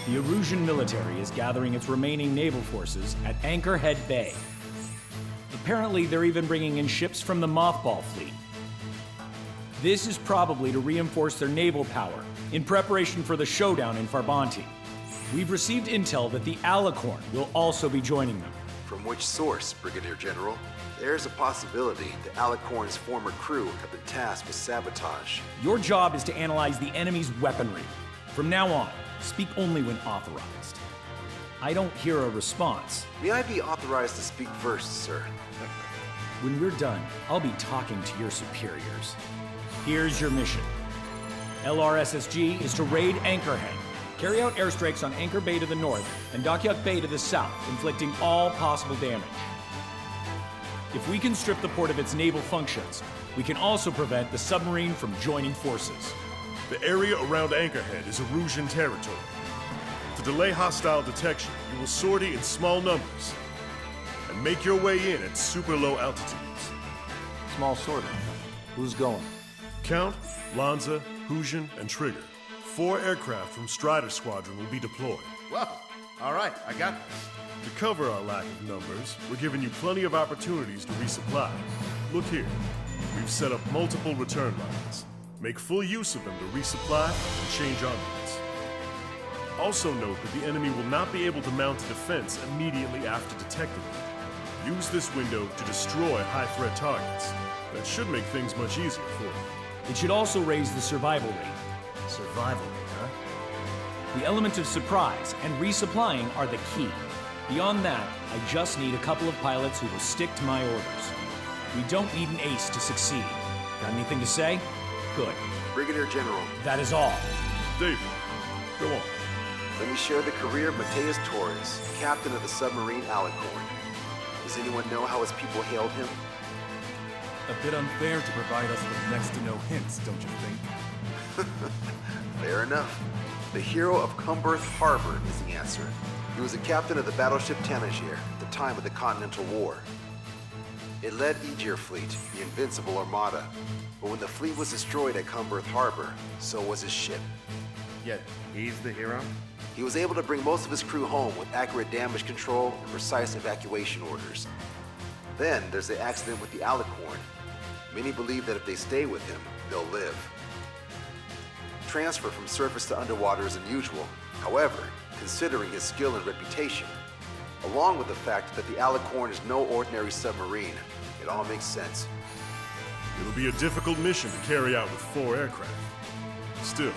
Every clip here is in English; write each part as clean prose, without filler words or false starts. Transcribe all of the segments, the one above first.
The Erusean military is gathering its remaining naval forces at Anchorhead Bay. Apparently, they're even bringing in ships from the mothball fleet. This is probably to reinforce their naval power in preparation for the showdown in Farbanti. We've received intel that the Alicorn will also be joining them. From which source, Brigadier General? There's a possibility the Alicorn's former crew have been tasked with sabotage. Your job is to analyze the enemy's weaponry. From now on, speak only when authorized. I don't hear a response. May I be authorized to speak first, sir? When we're done, I'll be talking to your superiors. Here's your mission. LRSSG is to raid Anchorhead, carry out airstrikes on Anchor Bay to the north and Dockyard Bay to the south, inflicting all possible damage. If we can strip the port of its naval functions, we can also prevent the submarine from joining forces. The area around Anchorhead is Erusean territory. To delay hostile detection, you will sortie in small numbers and make your way in at super low altitudes. Small sortie. Who's going? Count, Lanza, Osean, and Trigger. 4 aircraft from Strider Squadron will be deployed. Well, all right, I got this. To cover our lack of numbers, we're giving you plenty of opportunities to resupply. Look here. We've set up multiple return lines. Make full use of them to resupply and change armaments. Also note that the enemy will not be able to mount a defense immediately after detecting them. Use this window to destroy high-threat targets. That should make things much easier for you. It should also raise the survival rate. Survival rate, huh? The element of surprise and resupplying are the key. Beyond that, I just need a couple of pilots who will stick to my orders. We don't need an ace to succeed. Got anything to say? Good. Brigadier General, That is all. David, go on. let me share the career of Mateus Torres, captain of the submarine Alicorn. Does anyone know how his people hailed him? A bit unfair to provide us with next to no hints, don't you think? Fair enough. The hero of Cumberth Harbor is the answer. He was a captain of the battleship Tanager at the time of the Continental War. It led Aegir Fleet, the Invincible Armada. But when the fleet was destroyed at Cumberth Harbor, so was his ship. Yet, he's the hero? He was able to bring most of his crew home with accurate damage control and precise evacuation orders. Then there's the accident with the Alicorn. Many believe that if they stay with him, they'll live. Transfer from surface to underwater is unusual. However, considering his skill and reputation, along with the fact that the Alicorn is no ordinary submarine, it all makes sense. It'll be a difficult mission to carry out with 4 aircraft. Still,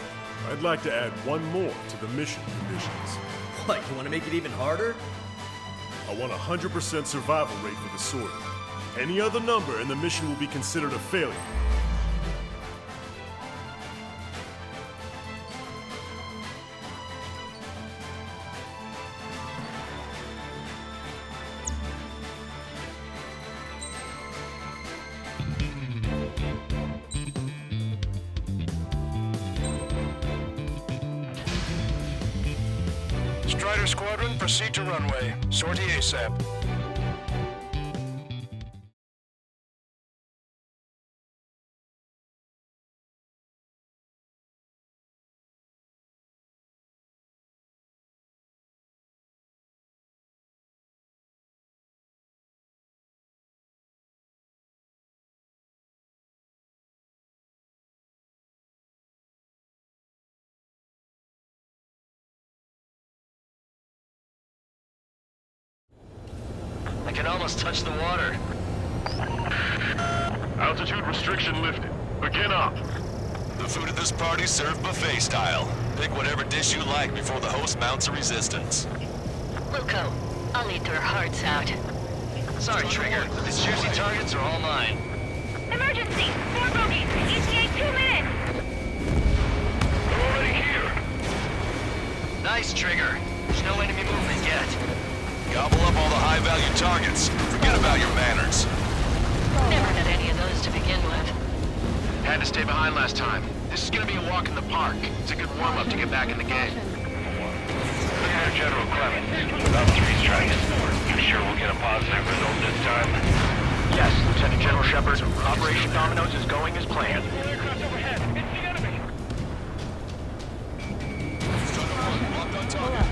I'd like to add one more to the mission conditions. What, you want to make it even harder? I want a 100% survival rate for the sortie. Any other number and the mission will be considered a failure. Strider Squadron, proceed to runway. Sortie ASAP. I can almost touch the water. Altitude restriction lifted. Begin up. The food at this party served buffet style. Pick whatever dish you like before the host mounts a resistance. Wilco, I'll eat their hearts out. Sorry, Trigger, but these juicy targets are all mine. Emergency! 4 bogeys! ETA 2 minutes! Already here. Nice, Trigger. There's no enemy movement yet. Gobble up all the high-value targets. Forget about your manners. Never had any of those to begin with. Had to stay behind last time. This is gonna be a walk in the park. It's a good warm-up to get back in the game. Brigadier General Clemens, about 3 strikes. You sure we'll get a positive result this time? Yes, Lieutenant General Shepherd. Operation Domino is going as planned. Aircraft overhead. It's the enemy! Locked on target.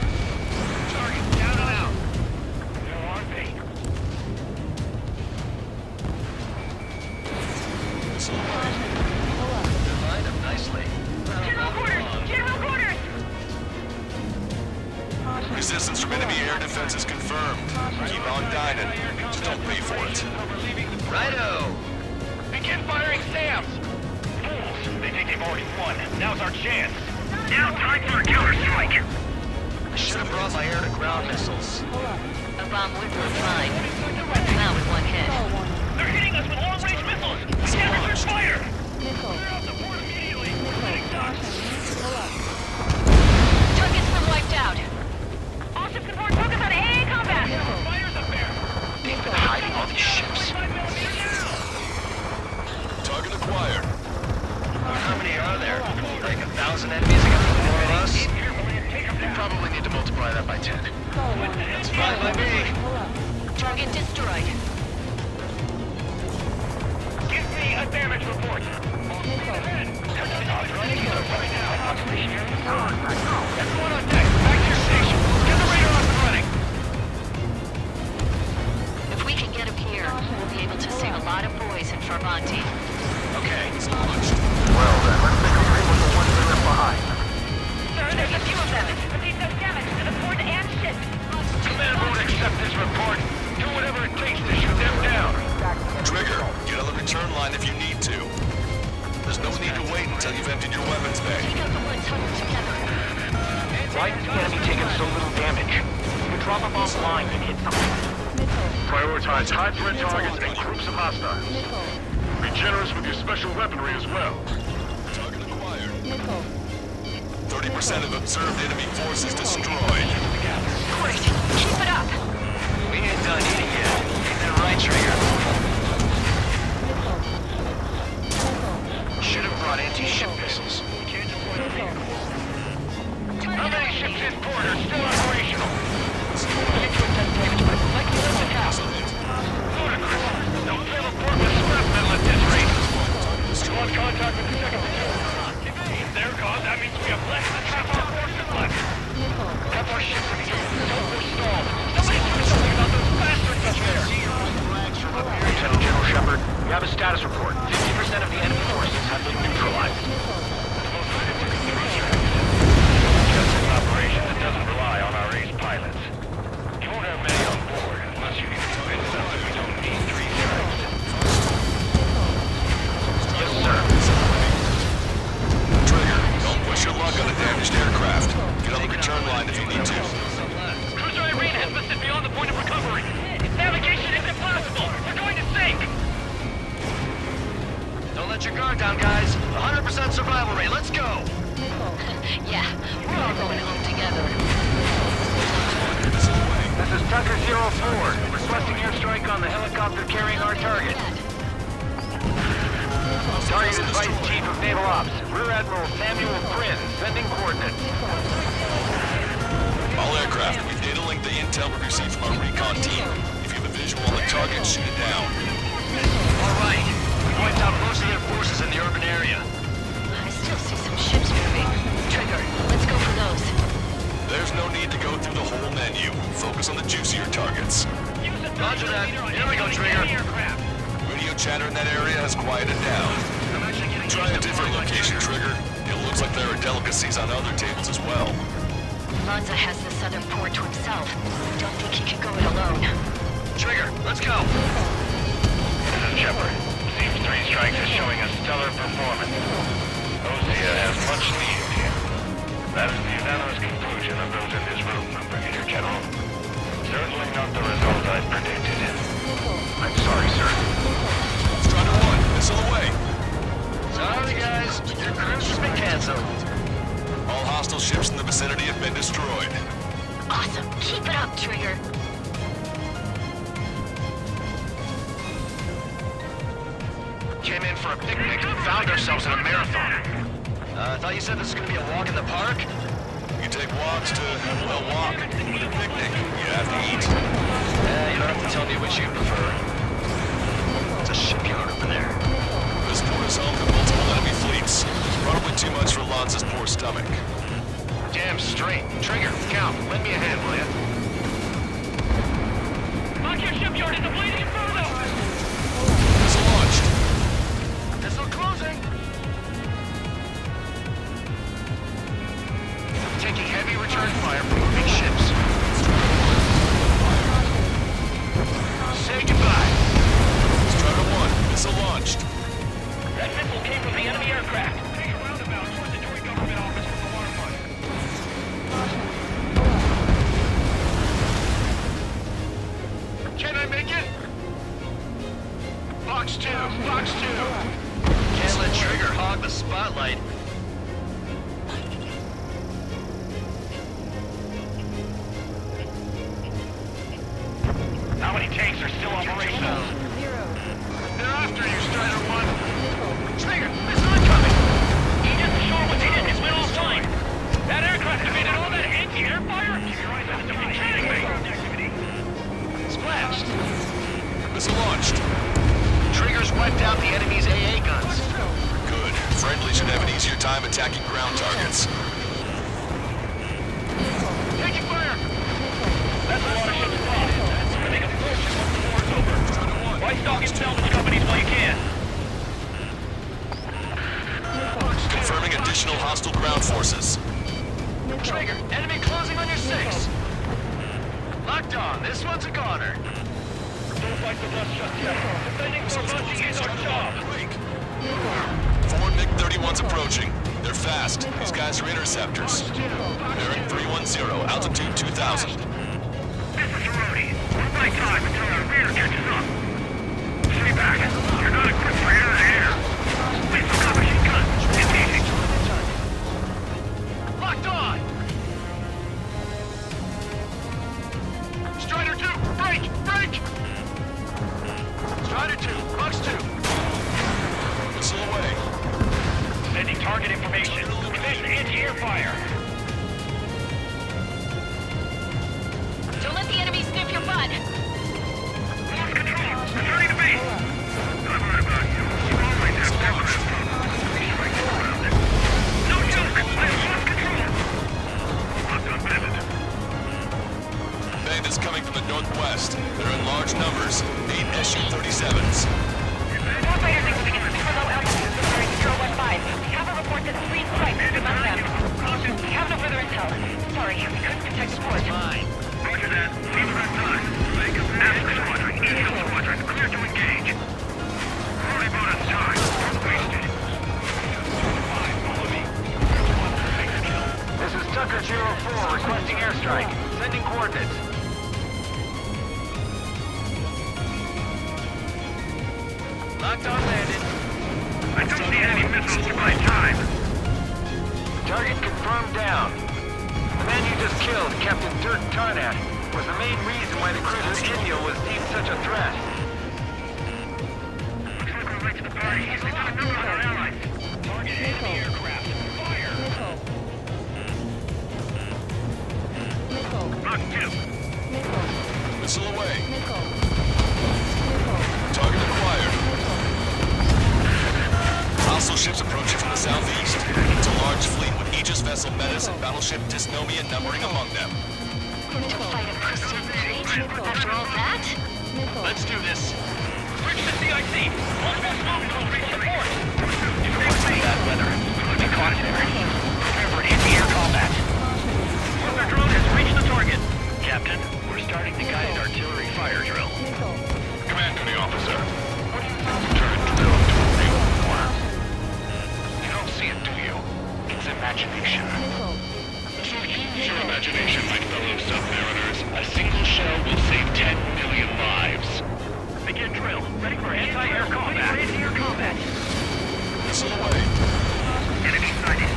Air defense is confirmed. Keep on dining. Just don't pay for it. Righto! Begin firing SAMs! Fools! They think they've already won. Now's our chance. Now time for a counterstrike! I should have brought my air-to-ground missiles. A bomb would work fine. Took them out with one hit. They're hitting us with long-range missiles! Get return fire! Missile. Clear out the port immediately! Target's been wiped out. All ships report focus on AA combat. Fires up there! They've been hiding all these ships. Target acquired. How many are there? Like 1,000 enemies against more of us? We probably need to multiply that by 10. That's fine by me. Target destroyed. Give me a damage report! Everyone on deck, back to your station. Get the radar up and running! If we can get him here, we'll be able to save a lot of boys in Farbanti. Okay. Well then, let's make a break with the ones that are left behind. Sir, there's a few of them. But they've done damage to the port and ship. Command won't accept this report. Do whatever it takes to shoot them down. Trigger, get on the return line if you need to. There's no need to wait until you've emptied your weapons bay. Take out the ones huddled together. Why is the enemy taking so little damage? You drop them off line and hit something. Prioritize high-threat targets and groups of hostiles. Be generous with your special weaponry as well. Target acquired. 30% of observed enemy forces destroyed. Great. Keep it up. We ain't done eating yet. Ain't that right, Trigger? Should have brought anti-ship missiles. How many ships in port are still operational? Ludicrous. Don't fill a port with scrap metal at this rate. You want contact with the second patrol? They're gone. That means we have less than half our forces left. Have our ships in the air. Don't we're stalled. Somebody do something about those bastards up there. Lieutenant General Shepherd, we have a status report. 50% of the enemy forces have been neutralized. Just an operation that doesn't rely on our ace pilots. You won't have many on board unless you can convince them that we don't need 3 strikes. Yes, sir. Trigger, don't push your luck on a damaged aircraft. Get on the return line if you need to. Cruiser Irene has listed beyond the point of recovery. Navigation is impossible. We're going to sink. Don't let your guard down, guys. 100% survival rate. Let's go. Yeah, we're all going home together. This is Tucker 04, requesting airstrike on the helicopter carrying our target. Target is Vice Chief of Naval Ops, Rear Admiral Samuel Prynne, sending coordinates. All aircraft, we've data linked the intel we received from our recon team. If you have a visual on the target, shoot it down. All right. We wiped out most of their forces in the urban area. I still see some ships moving. Trigger, let's go for those. There's no need to go through the whole menu. Focus on the juicier targets. Roger that. Here we go, Trigger. Radio chatter in that area has quieted down. Try a different location, Trigger. It looks like there are delicacies on other tables as well. Lanza has the southern port to himself. Don't think he can go it alone. Trigger, let's go. This is Shepherd. Seems 3 strikes is showing a stellar performance. Osea has much needed here. That is the unanimous conclusion of those in this room, Brigadier General. Certainly not the result I predicted. I'm sorry, sir. Squadron 1, missile away. Sorry, guys. Your cruise has been canceled. All hostile ships in the vicinity have been destroyed. Awesome. Keep it up, Trigger. Came in for a picnic and found ourselves in a marathon. I thought you said this was going to be a walk in the park? You take walks to, well, walk. With a picnic, you have to eat. You don't have to tell me which you prefer. It's a shipyard over there. This port is home to multiple enemy fleets. Probably too much for Lanza's poor stomach. Damn straight. Trigger, count. Lend me a hand, will ya? Lock your shipyard in the bleeding inferno! Missile launched. Missile closing. Taking heavy return fire from moving ships. Missile launched. That missile came from the enemy aircraft. Take a roundabout towards the joint government office from the waterfront. Can I make it? Box 2, Box 2. Can't let Trigger hog the spotlight. How many tanks are still operational? They're after you, Strider 1. Trigger, missile incoming! Aegis ashore with hit. It went offline. That aircraft evaded all that anti-air fire? Keep your eyes on the target. Kidding me! Splashed. Missile launched. Triggers wiped out the enemy's AA guns. Good. Friendly should have an easier time attacking ground targets. Taking fire! That's a lot of ships lost. I think a full ship once the war's over. Why stalk in salvage companies while you can? Confirming additional hostile ground forces. Trigger, enemy closing on your 6. Locked on. This one's a goner. Don't fight with us just yet. Defending Farbanti is our job. 4 MiG-31s approaching. They're fast. These guys are interceptors. Bearing 310, altitude 2000. This is Rhodey. We'll buy time until our rear catches up. Stay back. You're not equipped for air-to-air. We've got machine guns. Engaging. Locked on! Strider 2, break! Break! Strider 2, Box 2. Missile away. Sending target information. Evade anti-air fire. Don't let the enemy sniff your butt. Lost control. Returning to base. I've heard about you. You always have never. No joke. I have lost control. Locked on Bandit. Bandits coming from the northwest. They're in large numbers. 8 Su-37s. Warfighters experiencing for low altitude bearing 015. We have a report that 3 strikes among them. We have no further intel. Sorry, we couldn't detect support. Fine. Roger that. Leave that time. Ask Squadron. East Squadron. Clear to engage. Only bonus time. Wasted. Follow me. This is Tucker 04 requesting airstrike. Sending coordinates. Locked on landed. I don't see any missiles to buy time. Target confirmed down. The man you just killed, Captain Dirk Tarnak, was the main reason why the cruiser India was deemed such a threat. Looks like we're late to the party. They took a number of our allies. Target enemy aircraft. Fire! Box 2. Missile away. Target acquired. Hostile ships approaching from the southeast. It's a large fleet with Aegis vessel Menace and battleship Dysnomia numbering among them. To fight a pristine fleet? After all that? Let's do this. Switch to CIC. Multiple smoke will reach support. If they see that weather, we'll be cautionary. Prepare for anti-air combat. Our drone has reached the target. Captain, we're starting the guided artillery fire drill. Command to the officer. Turn drill to a real form. You don't see it, do you? It's imagination. So use your imagination, my fellow submariners. A single shell will save 10 million lives. Begin drill. Ready for anti-air combat. Anti-air combat. Missile away. Enemy sighted.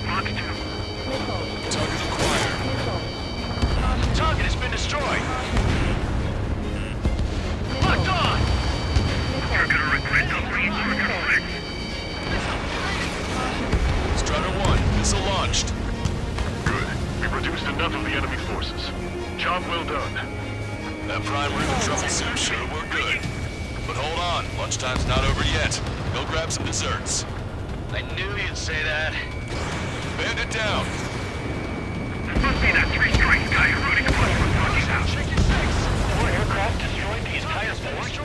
Box 2. Target acquired. Target has been destroyed. Locked on! You're gonna regret those retarget flicks. Strider 1, missile launched. Good. We've reduced enough of the enemy forces. Job well done. That prime rib and truffle soup sure were good. But hold on, lunchtime's not over yet. Go grab some desserts. I knew you'd say that. Bandit down. This must be that 3 strikes guy eroding us from talking out. Check your 6. 4 aircraft destroyed the entire force?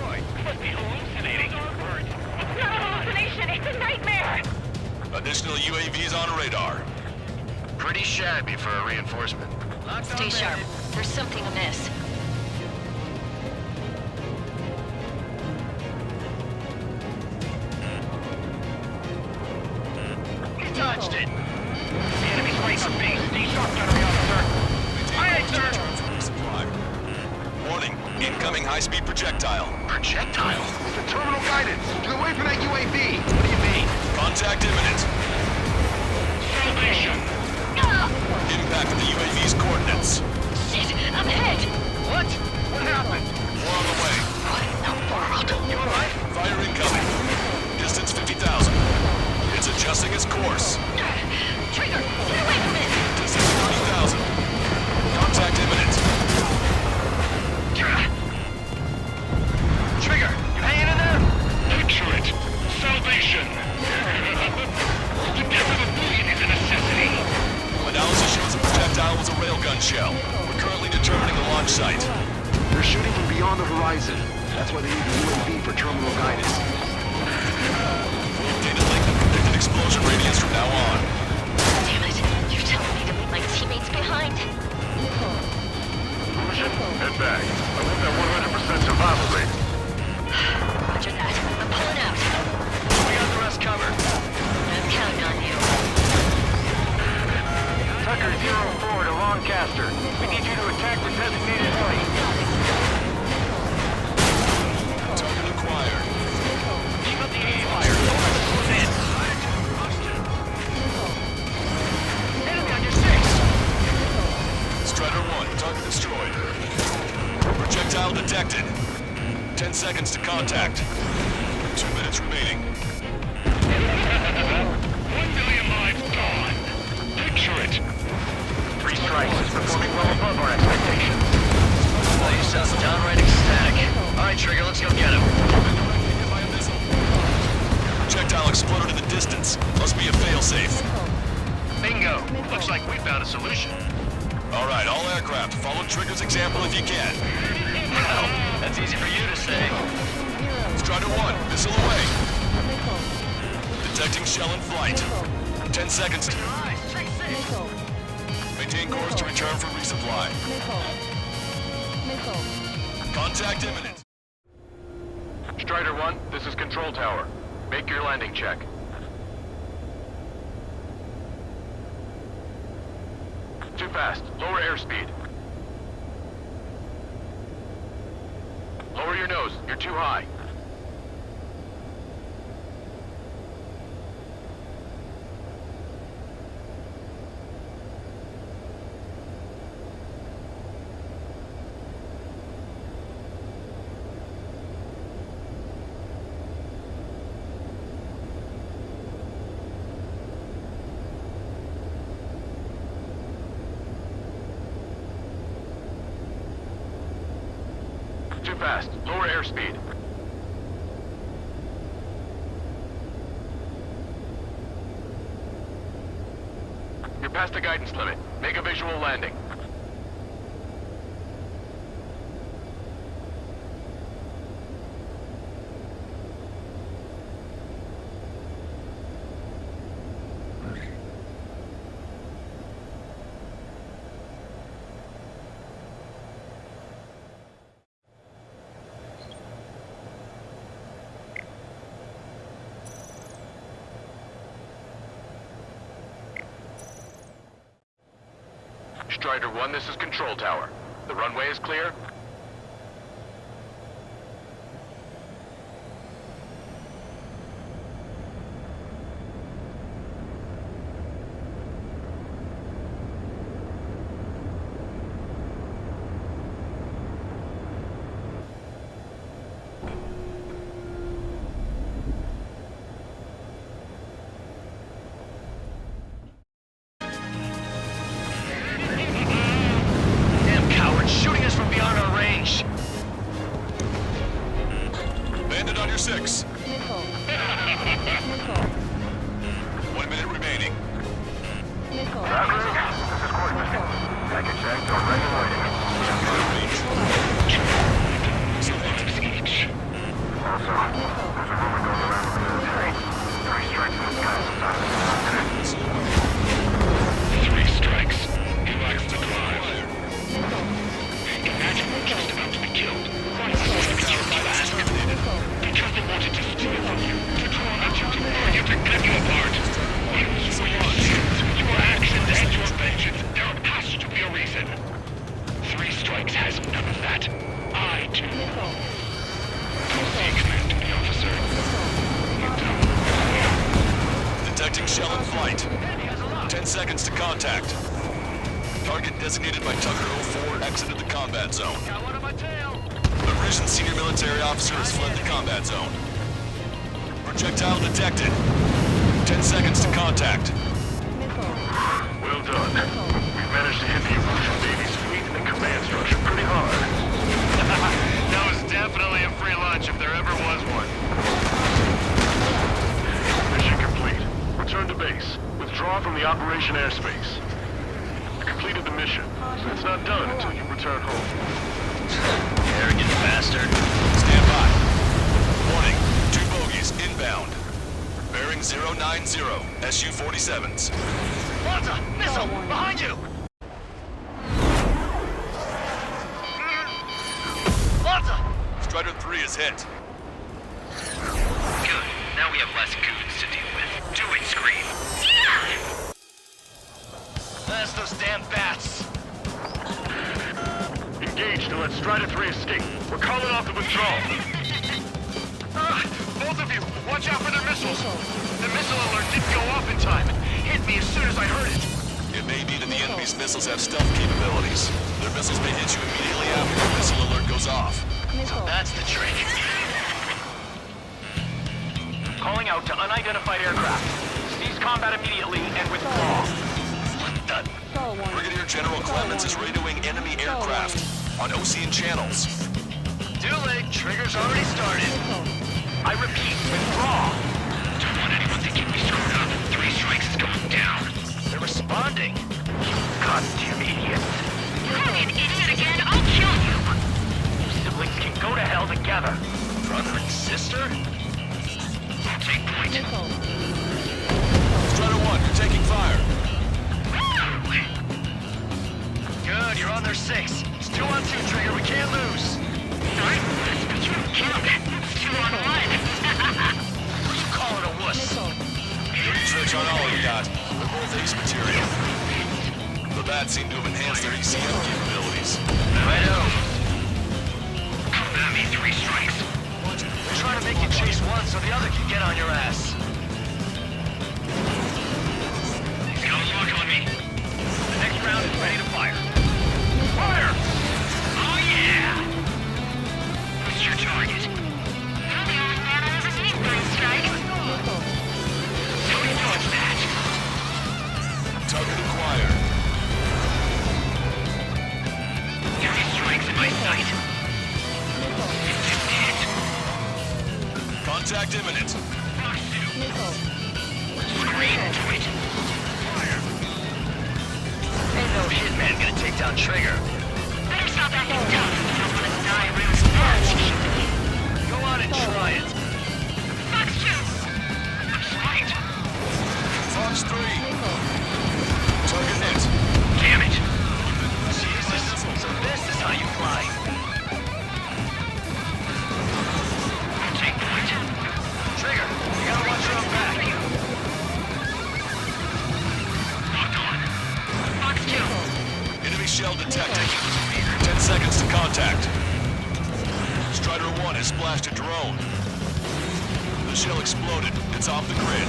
Must be hallucinating. It's not a hallucination, it's a nightmare! Additional UAVs on radar. Pretty shabby for a reinforcement. Stay sharp. There's something amiss. Touched it. The enemy's ready for base. D-Sharp, gunnery officer. Aye, sir. Resupply. Warning, incoming high-speed projectile. Projectile? The terminal guidance. Get away from that UAV. What do you mean? Contact imminent. Salvation. Impact of the UAV's coordinates. Shit, I'm hit! What? What happened? We're on the way. What in the world? You alright? Fire incoming. Distance 50,000. It's adjusting its course. Trigger, get away from it! Distance 30,000. Contact imminent. Trigger, you hanging in there? Picture it. Salvation. The death of a million is a necessity. Analysis shows the projectile was a railgun shell. We're currently determining the launch site. They're shooting from beyond the horizon. That's why they need the UAV for terminal guidance. Data link the predicted explosion radius from now on. Damn it, you're telling me to leave my teammates behind? Head back. I want that 100% survival rate. Roger that. I'm pulling out. We got the rest covered. I'm counting on you. Tucker 04 to Lancaster. We need you to attack the designated site. Target acquired. Keep up the AA fire. Don't let us close in. Enemy on your 6. Strider 1, target destroyed. Projectile detected. 10 seconds to contact. 2 minutes remaining. 1 million lives gone. Picture it. 3 strikes is performing well above our expectations. Oh, you sound downright ecstatic. All right, Trigger, let's go get him. Projectile exploded in the distance. Must be a failsafe. Bingo. Looks like we found a solution. All right, all aircraft, follow Trigger's example if you can. Well, that's easy for you to say. Strider 1, missile away. Detecting shell in flight. 10 seconds to... Maintain course to return for resupply. Contact imminent. Strider 1, this is Control Tower. Make your landing check. Too fast. Lower airspeed. Lower your nose. You're too high. Too fast. Lower airspeed. You're past the guidance limit. Make a visual landing. Strider 1, this is Control Tower. The runway is clear? Shooting us from beyond our range. Bandit on your 6. 1 minute remaining. Traffic, this is coordinate. Package checked or ready waiting. Also, there's a rumor going around the military. 3 strikes in the sky sometime in 3 strikes. He likes to drive. Imagine we're just about to be killed. Why did you ask? Because they wanted to steal from you, to draw at you, to murder you, to cut you apart. It was 10 seconds to contact. Target designated by Tucker 04 exited the combat zone. Got one on my tail. Erusean senior military officer has fled the combat zone. Projectile detected. 10 seconds to contact. Well done. We've managed to hit the Erusean Navy's fleet and the command structure pretty hard. That was definitely a free lunch if there ever was one. Mission complete. Return to base. Withdraw from the operation airspace. You completed the mission, but it's not done until you return home. Arrogant bastard. Stand by. Warning. 2 bogies inbound. Bearing 090. Su-47s. Malta! Missile! Behind you! Malta! Strider 3 is hit. Good. Now we have less goons to deal with. Do it, Scream. That's those damn bats. Engage to let Strider 3 escape. We're calling off the withdrawal. Both of you, watch out for their missiles. The missile alert didn't go off in time. It hit me as soon as I heard it. It may be that the enemy's missiles have stealth capabilities. Their missiles may hit you immediately after the missile alert goes off. So that's the trick. Calling out to unidentified aircraft. Cease combat immediately and withdraw. Done. Brigadier General Clemens is radioing enemy aircraft on Osean channels. Too late. Trigger's already started. I repeat, withdraw. Don't want anyone thinking we screwed up. 3 strikes is going down. They're responding. Goddamn idiots. Call me an idiot again, I'll kill you! You siblings can go to hell together. Brother and sister? Take point. Strider 1, you're taking fire. Good, you're on their 6. It's 2 on 2, Trigger. We can't lose. Alright, let's you killed it. 2 on 1. Who you calling a wuss? Dirty tricks on all you got. They're both ace material. The bats seem to have enhanced their ECM capabilities. Righto. That means 3 strikes. They're trying to make you chase one so the other can get on your ass. He's got a lock on me. The next round is ready to fire. Fire! Oh yeah! Who's your target? You're the only man I've ever seen burn strike. Don't dodge that. Target acquired. 3 strikes in my sight. Contact imminent. Scream into it. Fire. Ain't no hitman gonna take down Trigger. Better stop acting tough. You don't want to die real fast. Go on and try it. Fox 2. That's right. Fox 3. Target hit. Damn it. Jesus. So this is how you fly. Take point. Trigger, you gotta watch your own back. Locked on. Fox 2. Enemy shell detected. 10 seconds to contact. Strider 1 has splashed a drone. The shell exploded. It's off the grid.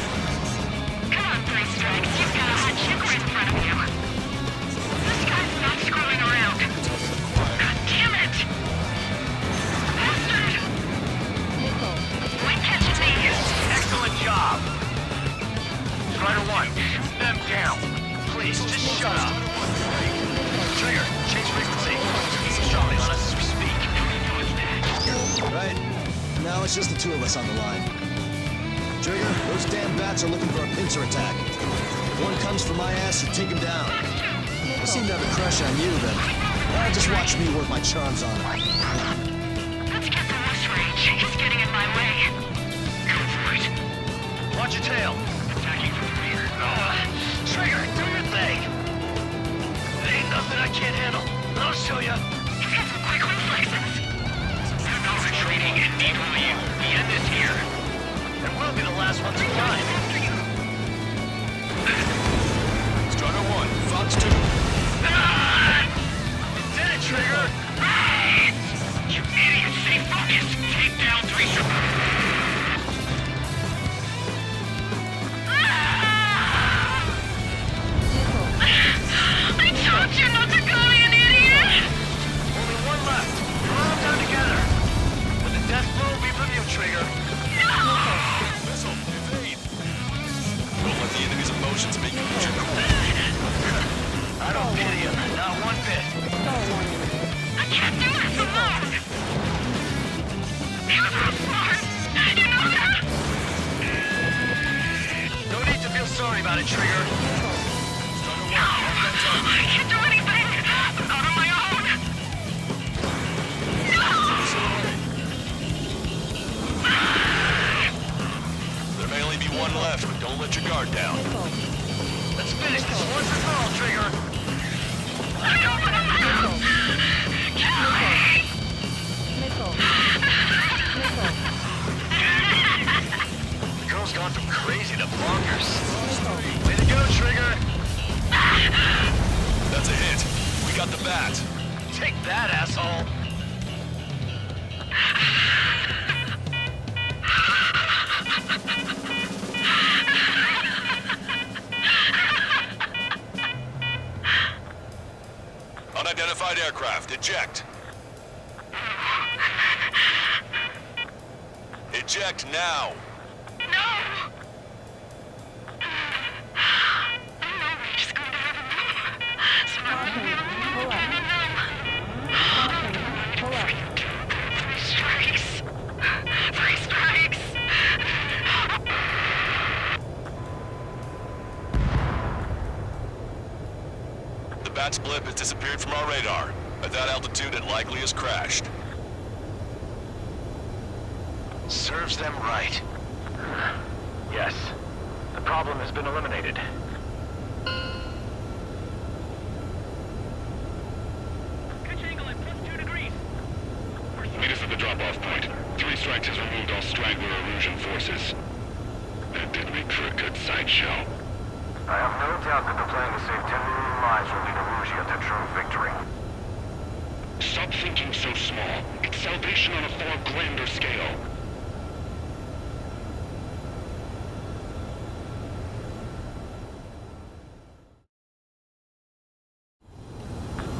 Come on, 3 strikes. You've got a hot chick right in front of you. This guy's not screwing around. God damn it! Bastard! Wait, catching me! Excellent job. Strider 1, shoot them down. Please, just shut up. Trigger, change frequency. He's dropping on us as we speak. Right. Now it's just the 2 of us on the line. Trigger, those damn bats are looking for a pincer attack. If one comes for my ass, you take him down. They seem to have a crush on you, then. Just watch me work my charms on him. Let's get the loose range. He's getting in my way. Go for it. Watch your tail. Attacking from the rear. Trigger, do your thing. There ain't nothing I can't handle. I'll show you. He's got some quick reflexes. They're not retreating, and neither will you. The end is here. And we'll be the last ones alive. Strider 1, Fox 2. You did it, Trigger. You idiot! Stay focused. Take down 3 strikes. Trigger. I can't do anything! I'm not on my own! There may only be one left, but don't let your guard down. Let's finish this once and for all, Trigger. I don't want to live! Kill me! The girl's gone from crazy to bonkers. Way to go, Trigger. That's a hit. We got the bat. Take that, asshole. Unidentified aircraft, eject. Eject now. Three strikes! The bat's blip has disappeared from our radar. At that altitude, it likely has crashed. Serves them right. Yes. The problem has been eliminated. Pitch angle at +2 degrees. Meet us at the drop-off point. 3 strikes has removed all straggler Erusean forces. That did make for a good sideshow. I have no doubt that the plan to save 10 million lives will lead Erusean to true victory. Stop thinking so small. It's salvation on a far grander scale.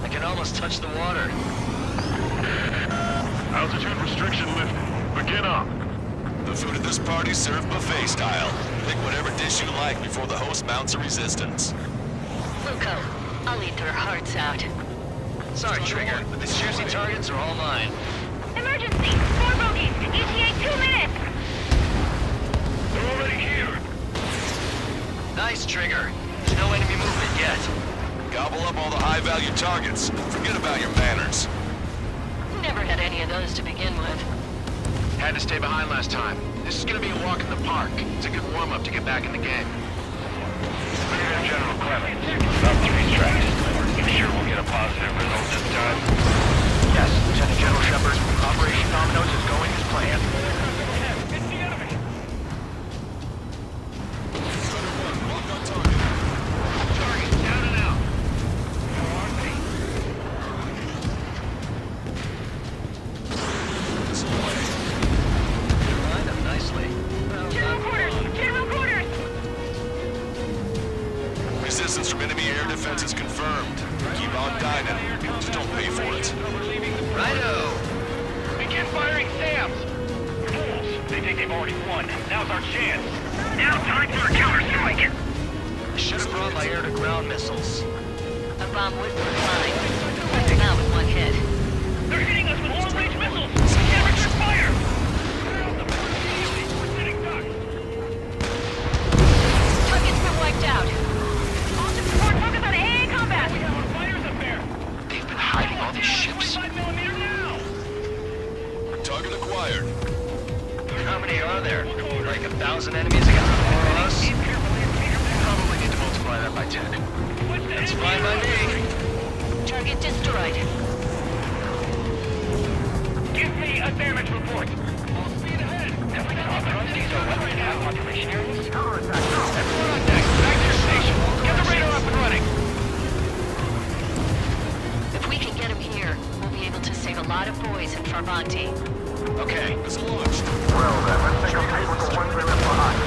I can almost touch the water. Altitude restriction lifted. Begin up. The food at this party served buffet style. Pick whatever dish you like before the host mounts a resistance. Luco, I'll eat their hearts out. Sorry, Trigger, but these juicy targets are all mine. Emergency! 4 bogeys! ETA 2 minutes! They're already here. Nice, Trigger. There's no enemy movement yet. Gobble up all the high-value targets. Forget about your manners. Never had any of those to begin with. Had to stay behind last time. This is gonna be a walk in the park. It's a good warm-up to get back in the game. Brigadier General Clemens. About 3 strikes. You sure we'll get a positive result this time? Yes, Lieutenant General Shepherd. Operation Domino is going as planned. It's the enemy. Target down and out. Lined up nicely. General quarters! General quarters! Resistance from enemy air defense is confirmed. Keep on dining. Just don't pay for it. Righto! Begin firing SAMs! Fools! They think they've already won. Now's our chance. Now time for a counterstrike! Should have brought my air-to-ground missiles. A bomb would work fine. Put them out with one hit. They're hitting us with long-range missiles! We can't return fire! We're sitting ducks! Target's been wiped out. All support focus on AA combat! We have our fighters up there! They've been hiding all these ships. 45mm now! Target acquired. How many are there? Like 1,000 enemies against 4 of us? Probably need to multiply that by 10. That's fine by me. Target destroyed. Give me a damage report! Full speed ahead! These are weapon population areas. Everyone on deck! Back to your station! Get the radar up and running! If we can get him here, we'll be able to save a lot of boys in Farbanti. Okay. It's launched. Well then, let's take a peek with the ones we left behind.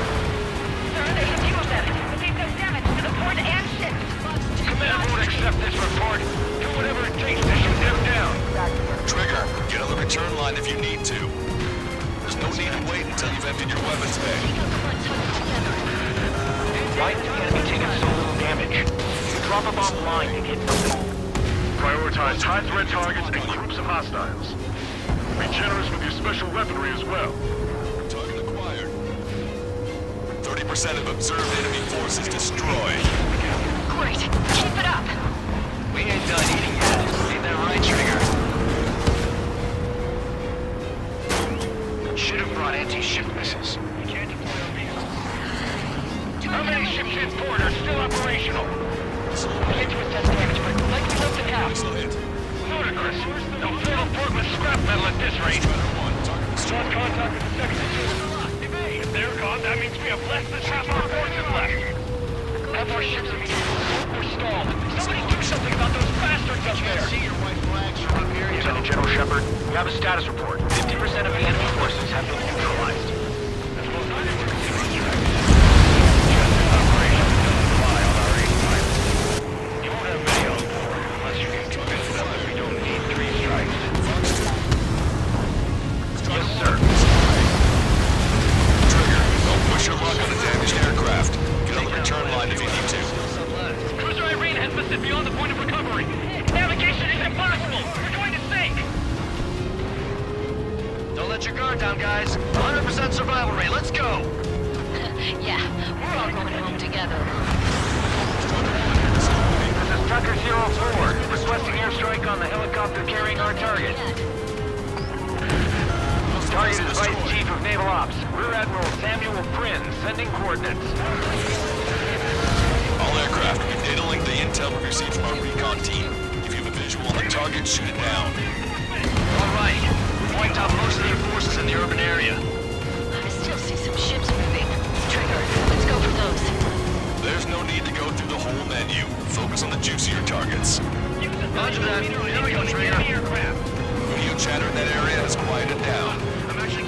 Sir, there's a few of them, but they've done damage to the port and ships. Command won't accept this report. Do whatever it takes to shoot them down. Trigger, get on the return line if you need to. There's no need to wait until you've emptied your weapons bay. Take out the ones huddled together. Why is the enemy taking so little damage? Drop a bomb line and hit something. Prioritize high-threat targets and groups of hostiles. Be generous with your special weaponry as well. Target acquired. 30% 90% of observed enemy forces destroyed. Great. Keep it up. We ain't done eating yet. Ain't that right, Trigger? Should have brought anti-ship missiles. We can't deploy our vehicles. How many ships in port are still operational? Can't do assess damage, but like we hope to have. Ludicrous. They'll fill the port with scrap metal at this rate. Strong Contact with the second division. If they're gone, that means we have less than half our forces left. Have our ships in We're stalled. Somebody do something about those bastards up there. See your white flags from up here. Lieutenant General Shepherd, we have a status report. 50% of the enemy forces have been neutralized. You won't have many on board unless you can convince them that we don't need 3 strikes. Yes, sir. Trigger, don't push your luck on a damaged aircraft. Get on the return line if you need to. Cruiser Irene has listed beyond the point of recovery. Navigation is impossible. We're going to sink. Don't let your guard down, guys. 100% survival rate. Let's go. Yeah, we're all going home together. This is Tucker 04, requesting airstrike on the helicopter carrying our target. Target is Vice Chief of Naval Ops, Rear Admiral Samuel Prynne, sending coordinates. All aircraft, we've data linked the intel we received from our recon team. If you have a visual on the target, shoot it down. All right. Wiped out most of their forces in the urban area. I still see some ships moving. Trigger, let's go for those. There's no need to go through the whole menu. Focus on the juicier targets. Roger that. Here we go, Trigger. Radio chatter in that area has quieted down.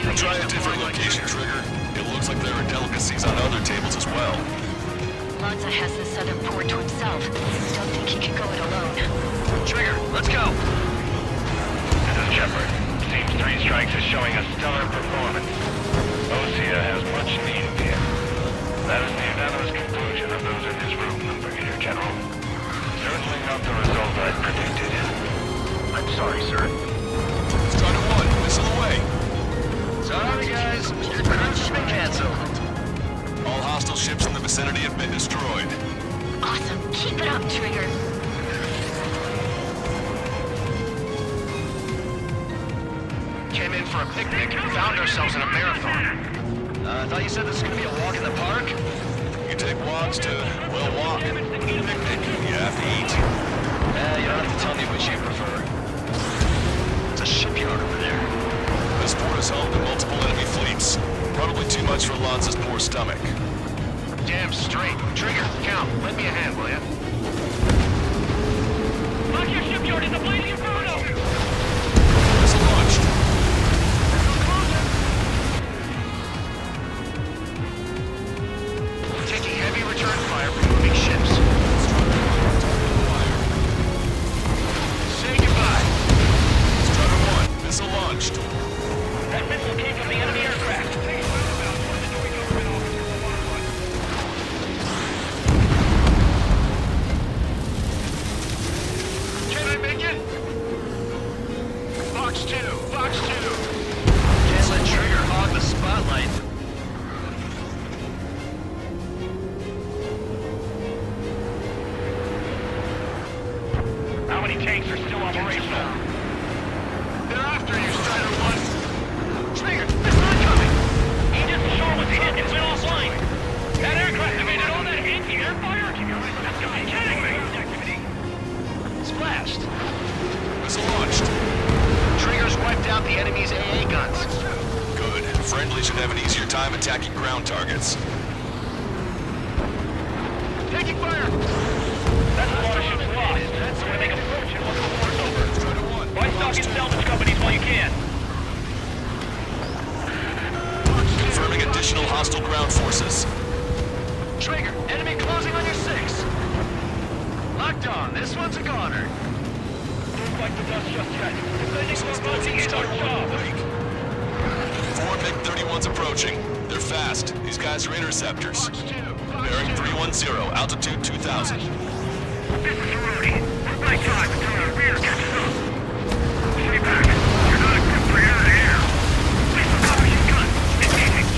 We'll try a different location, Trigger. It looks like there are delicacies on other tables as well. Lanza has the southern port to himself. Don't think he can go it alone. Trigger, let's go. This is Shepherd. Seems 3 strikes is showing a stellar performance. Osea has much needed here. That is the unanimous conclusion of those in his room, Brigadier General. Certainly not the result I predicted. I'm sorry, sir. Squadron 1, missile away. Sorry, guys. Your cruise has been canceled. All hostile ships in the vicinity have been destroyed. Awesome. Keep it up, Trigger. Came in for a picnic and found ourselves in a marathon. I thought you said this was going to be a walk in the park? You take walks to, well, walk. Picnic, you have to eat. You don't have to tell me which you prefer. It's a shipyard over there. This port is home to multiple enemy fleets. Probably too much for Lanza's poor stomach. Damn straight. Trigger, count. Lend me a hand, will ya? Lock your shipyard in the blazing inferno! Missile launched. Taking heavy return fire from moving ships. Say goodbye. Squadron 1, missile launched. That missile came from the enemy aircraft. Can I make it? Box 2. Box 2. Can't let Trigger hog the spotlight. How many tanks are still operational? They're after you, Strider 1. Trigger, it's not coming! Aegis Ashore was hit and went offline. That aircraft emitted all that anti-air fire? Are you kidding me? Splashed. Missile launched. Trigger's wiped out the enemy's AA guns. Good. Friendly should have an easier time attacking ground targets. Taking fire! That's a lot of ships lost. That's gonna make a fortune once the war's over. Buy stock in salvage companies while you can. Confirming additional hostile ground forces. Trigger, enemy closing on your 6. Locked on. This one's a goner. Don't like the dust just yet. Defending Farbanti is our job. 4 MiG-31s approaching. They're fast. These guys are interceptors. Bearing 310, altitude 2000. This is Rudy. We're by time until our rear catches up. Stay back. You're not equipped for air-to-air. Please recover your gun. Engaging.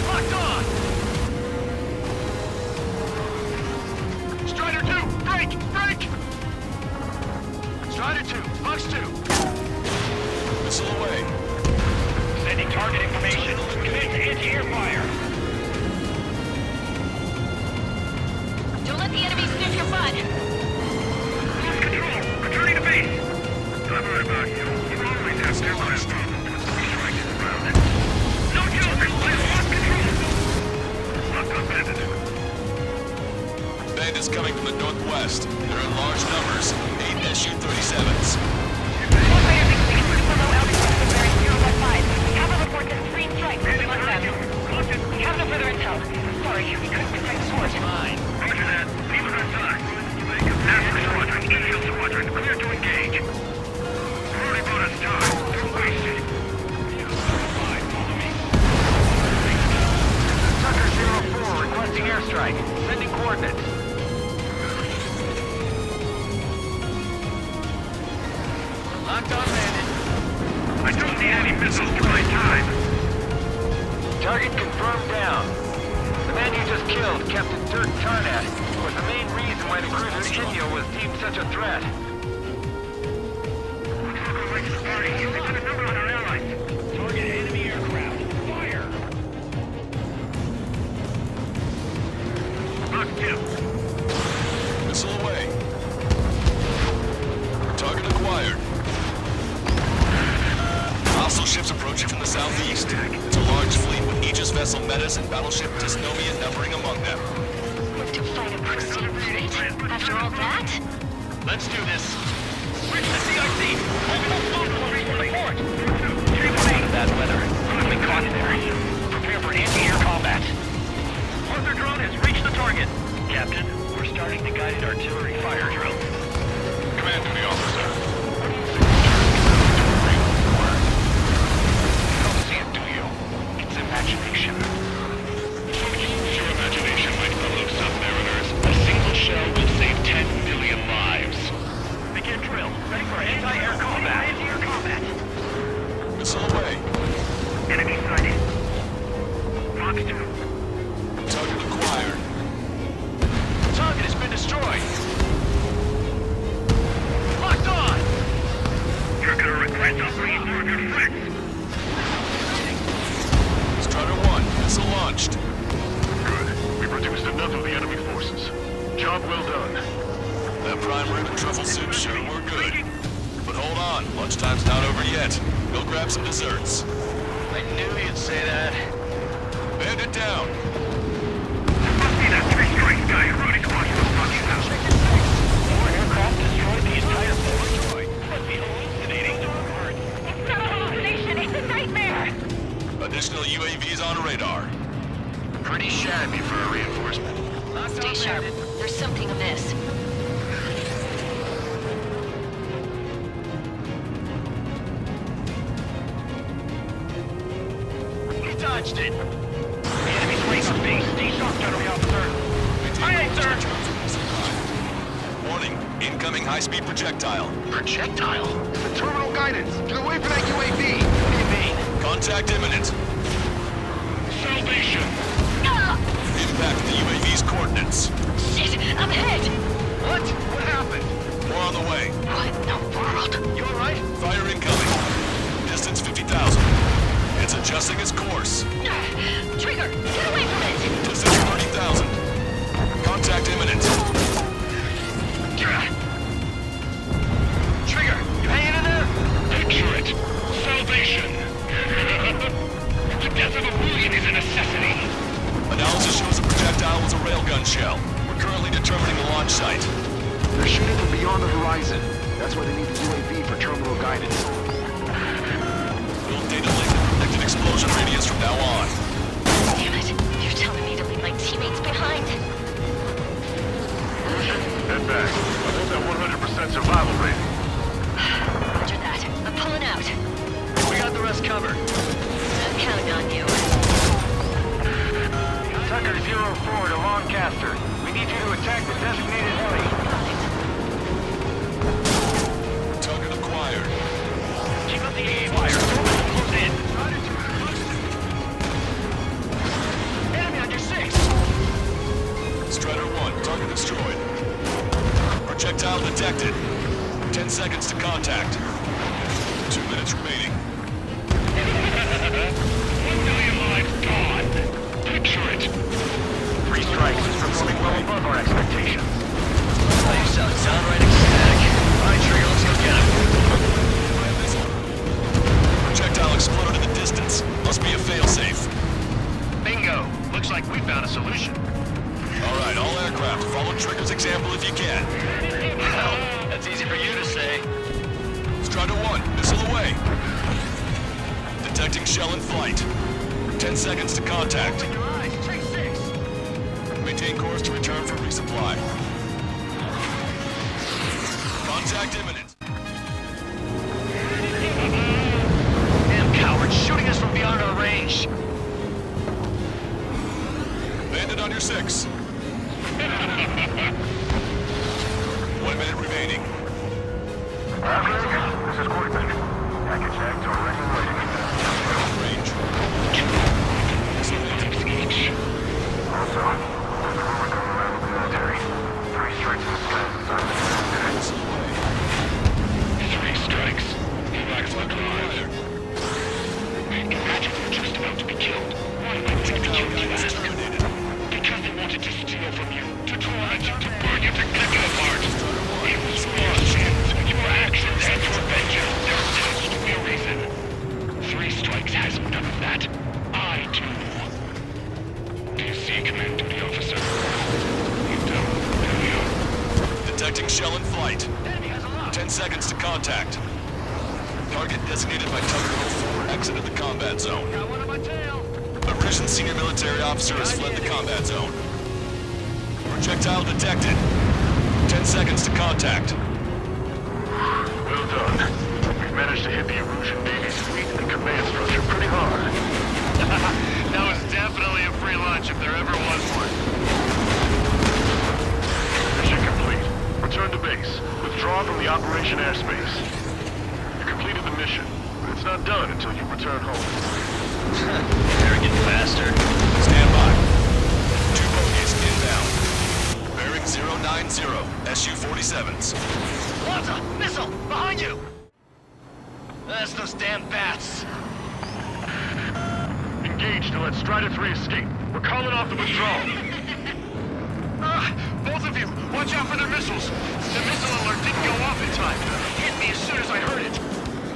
Locked on. Break! Break! Strider 2, Fox 2. Missile away. Sending target information. Commit to anti-air fire. Don't let the enemy sniff your butt. Lost control. Returning to base. I've heard about you. You always have airline problems. Strikes around it. No joke. I lost control. Locked on bandit. Bandits coming from the northwest. They're in large numbers. 8 Su-37s. One fighter thinks we can push below altitude from bearing 015. We have a report that 3 strikes among them. We have no further intel. Sorry, we couldn't protect the fort. Fine. Roger that. Leave it on time. National Squadron, Eagle Squadron, clear to engage. Already bought us time. Don't waste it. Fine, follow me. Tucker 04 requesting airstrike. Sending coordinates. Locked on bandit. I don't need any missiles to my time. Target confirmed down. The man you just killed, Captain Dirk Tarnat, was the main reason why the cruiser Inyo was deemed such a threat. You got a number on our allies. Target enemy aircraft. Fire! Lock 2. Missile away. Target acquired. Hostile ships approaching from the southeast. It's a large fleet with Aegis vessel Metas and battleship Dysnomia numbering among them. Live to fight a pristine fleet. After all that? Let's do this. Reach the CIC. Open up mothball for the port. Out of bad weather. Quickly cautionary. Prepare for anti-air combat. Arthur drone has reached the target. Captain, we're starting the guided artillery fire drill. Command to the officer. It's imagination. Your imagination, my fellow submariners. A single shell will save 10 million lives. Begin drill. Ready for anti-air combat. Anti-air combat. Missile away. Enemy sighted. Fox 2. Target acquired. Target has been destroyed. Locked on. You're gonna regret not bringing more of your friends. Strider 1, missile launched. Good. We've reduced enough of the enemy forces. Job well done. That prime rib and truffle soup sure were good. But hold on, lunchtime's not over yet. Go grab some desserts. I knew you'd say that. Bandit down. There must be that three-strike guy running across the fucking house. More aircraft destroyed the entire fort. Must be hallucinating. It's not a hallucination. It's a nightmare. Additional UAVs on radar. Pretty shabby for a reinforcement. Stay sharp. There's something amiss. He dodged it. The enemy's waiting on base. Stay sharp, General Officer. Aye, aye, sir. Warning, incoming high-speed projectile. Projectile? It's the terminal guidance. Get away from that UAV. What do you mean? Contact imminent. Salvation. Ah! Impact the UAV's coordinates. Shit! I'm hit! What? What happened? More on the way. What in the world? You alright? Fire incoming. Distance 50,000. It's adjusting its course. Trigger! Get away from it! Distance 30,000. Contact imminent. Trigger, you hanging in there? Picture it. Salvation. The death of a million is a necessity. Analysis shows the projectile was a railgun shell. We're currently determining the launch site. They're shooting from beyond the horizon. That's why they need the UAV for terminal guidance. Build data link and predicted explosion radius from now on. Damn it! You're telling me to leave my teammates behind. Head back. Hold that 100% survival rating. Roger that. I'm pulling out. We got the rest covered. I'm counting on you. Tucker 04 to Lancaster. We need you to attack the designated heli. Target acquired. Keep up the AA fire. Close in. Enemy on your 6. Strider 1, target destroyed. Projectile detected. 10 seconds to contact. 2 minutes remaining. 1 million lives gone. Picture it. 3 strikes is performing well above our expectations. Oh, you sound downright ecstatic. All right, Trigger, let's go get him. Projectile exploded in the distance. Must be a failsafe. Bingo! Looks like we found a solution. All right, all aircraft, follow Trigger's example if you can. Well, that's easy for you to say. Strider 1, missile away. Detecting shell in flight. 10 seconds to contact. Open your eyes, Tree 6. Maintain course to return for resupply. Contact imminent. Damn cowards, shooting us from beyond our range. Landed on your 6. 1 minute remaining. This is Quarterback. Package act already waiting. Range. Also, there's a rumor going around the military. 3 strikes in the sky inside the 3 strikes. Flags look live. Imagine we're just about to be killed. Why would they kill you, you ask? Because they wanted to steal from you, to torment you, to burn you, to rip you apart. It was your sins, your actions, and your vengeance. There has to be a reason. 3 strikes has none of that. I do. Do you see, Commanding Officer? You don't, do you? Detecting shell in flight. Enemy has a lock. 10 seconds to contact. Target designated by Tucker 04 exited the combat zone. Got one on my tail. A Russian senior military officer has fled the combat zone. Projectile detected. 10 seconds to contact. Well done. We've managed to hit the Erusean Navy's fleet and command structure pretty hard. That was definitely a free lunch if there ever was one. Mission complete. Return to base. Withdraw from the operation airspace. You completed the mission, but it's not done until you return home. Arrogant bastard. Stand by. 2 bogies inbound. Bearing 090, Su-47s. Wanta! Missile! Behind you! That's those damn bats. Engage to let Strider 3 escape. We're calling off the withdrawal. Both of you, watch out for their missiles. The missile alert didn't go off in time. Hit me as soon as I heard it.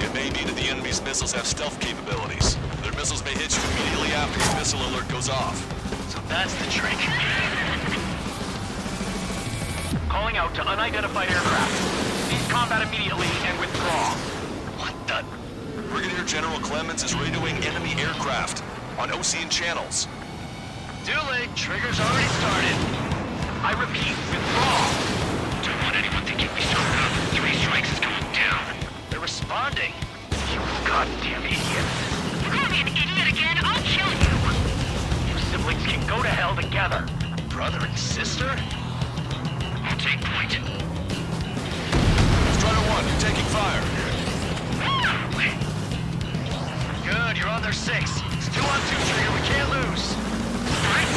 It may be that the enemy's missiles have stealth capabilities. Their missiles may hit you immediately after your missile alert goes off. So that's the trick. Calling out to unidentified aircraft. Cease combat immediately and withdraw. What the? Brigadier General Clemens is radioing enemy aircraft on Osean channels. Too late. Trigger's already started. I repeat, withdraw. Don't want anyone thinking we started up. 3 strikes is going down. They're responding. You goddamn idiot. You call me an idiot again, I'll kill you! You siblings can go to hell together. Brother and sister? I'll take point. Strider 1, you're taking fire. Good, you're on their 6. It's 2 on 2, Trigger. We can't lose. Alright,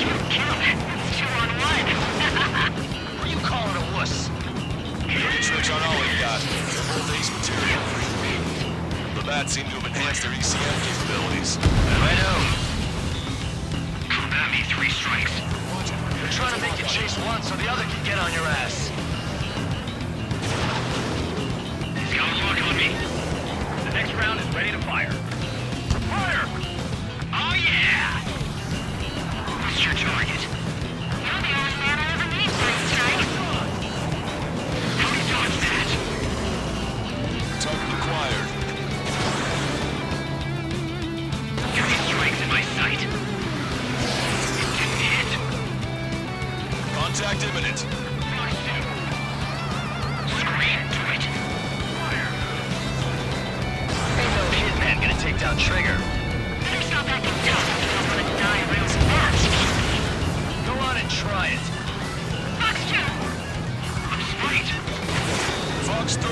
you killed it. It's 2 on 1. What are you calling a wuss? Dirty tricks on all you've got. Both ace material. The bats seem to have enhanced their ECM capabilities. Righto. Come at me, 3 strikes. They're trying to make you chase one so the other can get on your ass. Got a lock on me. The next round is ready to fire. Fire! Oh yeah! What's your target? You're the only man I ever need, 3 strikes. How do you dodge that? Target acquired. 3 strikes in my sight. It didn't hit. Contact imminent. Scream to it. Ain't no hitman gonna take down Trigger. There's not that can do. I'm gonna die real fast. Go on and try it. Fox 2. I'm straight. Fox 3.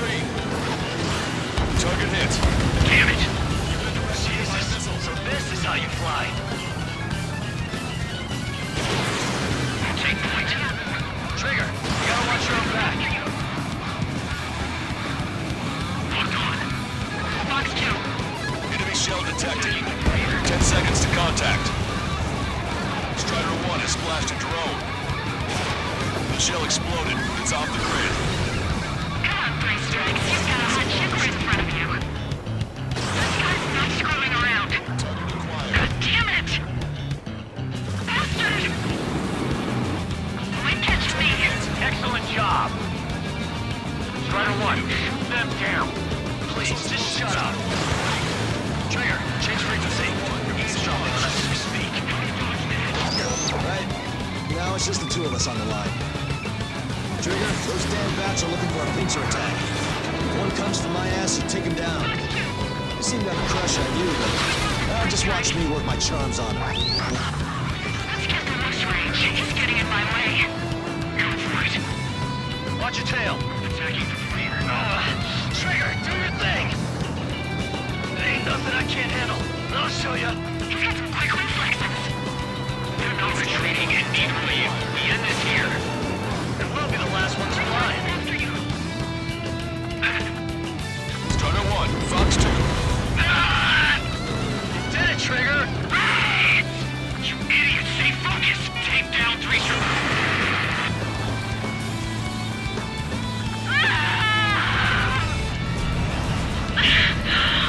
Target hit. Damn it. Jesus. So this is how you fly. I'll take point. Trigger, you gotta watch your own back. The shell exploded. It's off the grid. Come on, Three Strikes. You've got a hot chipper in front of you. This guy's not screwing around. God damn it! Bastard! Might catch me. Excellent job. Strider 1, shoot them down. Please, just shut up. Trigger, change frequency. You're eavesdropping on us as we speak. Right. Now it's just the two of us on the line. Trigger, those damn bats are looking for a pincer attack. If one comes for my ass, you take him down. You seem to have a crush on you, but just watch me work my charms on her. Let's get the loose range. He's getting in my way. Go for it. Watch your tail. Attacking from rear. Trigger, do your thing. There ain't nothing I can't handle. I'll show ya. He's got some quick reflexes. They're not retreating, and neither will you. The end is here. And we'll be the last ones alive. After you. Strider 1, Fox 2. You did it, Trigger. You idiot! Stay focused! Take down 3 Strikes!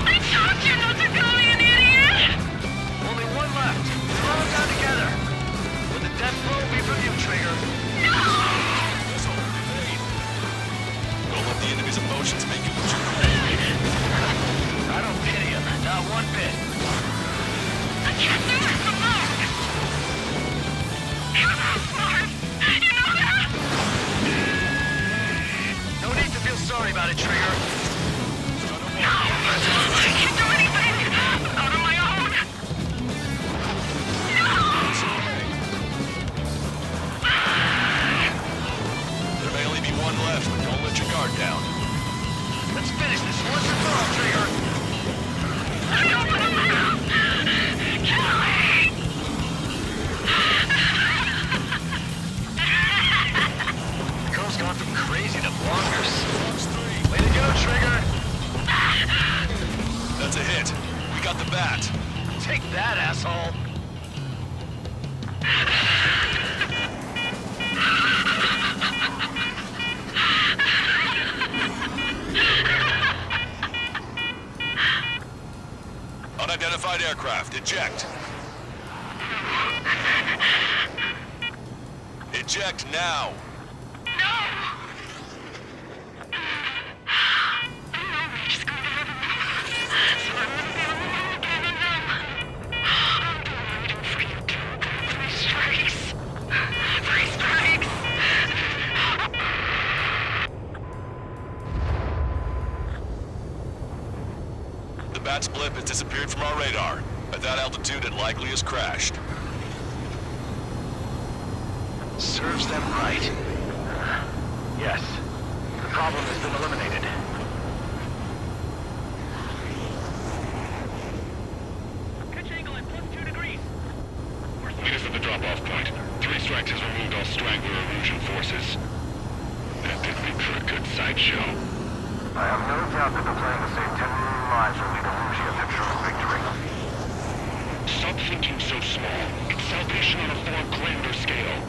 I told you not to call me an idiot! Only one left. We're all down together. With the death blow be from you, Trigger. Don't let the enemy's emotions make you lose your cool. I don't pity him. Not one bit. I can't do this alone! You're not smart! You know that? No need to feel sorry about it, Trigger. No! I can't do anything! Not on my own! There may only be one left, but don't let your guard down. Let's finish this once and for all, Trigger. I don't want to kill me! The girl's gone from crazy to bonkers. Way to go, Trigger. That's a hit. We got the bat. Take that, asshole. Unidentified aircraft, eject. Eject now. The bat's blip has disappeared from our radar. At that altitude, it likely has crashed. Serves them right. Yes. The problem has been eliminated. Pitch angle at +2 degrees. Meet us at the drop-off point. 3 Strikes has removed all straggler Erusean forces. That did make for a good sideshow. I have no doubt that the plan to save 10 million lives will lead Erusean a picture of victory. Stop thinking so small. It's salvation on a far grander scale.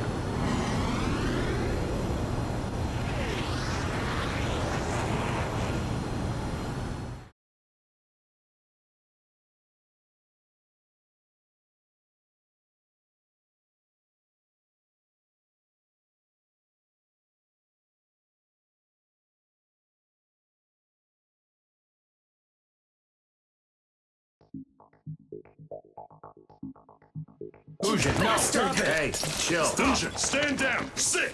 Osean, no, stop it! Hey, chill. Osean, stand down! Sit!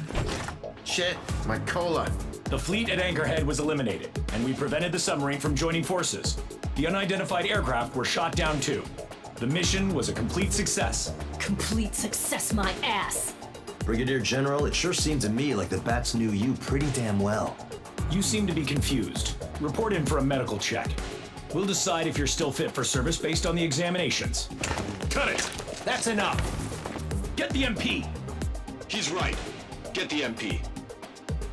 Shit, my cola. The fleet at Anchorhead was eliminated, and we prevented the submarine from joining forces. The unidentified aircraft were shot down too. The mission was a complete success. Complete success, my ass. Brigadier General, it sure seemed to me like the bats knew you pretty damn well. You seem to be confused. Report in for a medical check. We'll decide if you're still fit for service based on the examinations. Cut it! That's enough! Get the MP! He's right. Get the MP.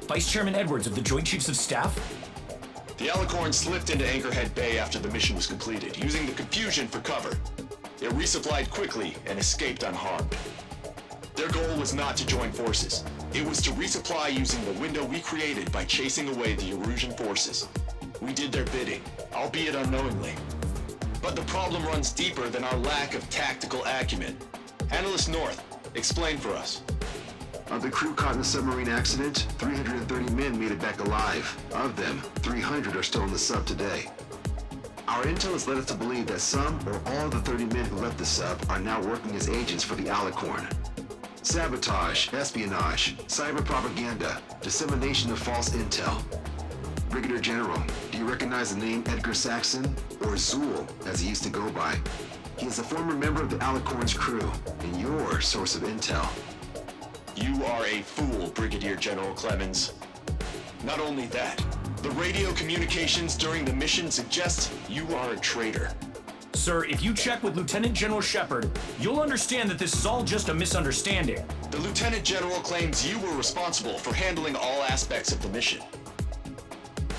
Vice Chairman Edwards of the Joint Chiefs of Staff? The Alicorn slipped into Anchorhead Bay after the mission was completed, using the confusion for cover. They resupplied quickly and escaped unharmed. Their goal was not to join forces. It was to resupply using the window we created by chasing away the Erusean forces. We did their bidding, albeit unknowingly. But the problem runs deeper than our lack of tactical acumen. Analyst North, explain for us. Of the crew caught in the submarine accident, 330 men made it back alive. Of them, 300 are still in the sub today. Our intel has led us to believe that some or all of the 30 men who left the sub are now working as agents for the Alicorn. Sabotage, espionage, cyber propaganda, dissemination of false intel. Brigadier General, do you recognize the name Edgar Saxon, or Zool, as he used to go by? He is a former member of the Alicorn's crew, and your source of intel. You are a fool, Brigadier General Clemens. Not only that, the radio communications during the mission suggest you are a traitor. Sir, if you check with Lieutenant General Shepherd, you'll understand that this is all just a misunderstanding. The Lieutenant General claims you were responsible for handling all aspects of the mission.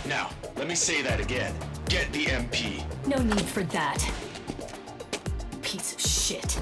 Now, let me say that again. Get the MP. No need for that. Piece of shit.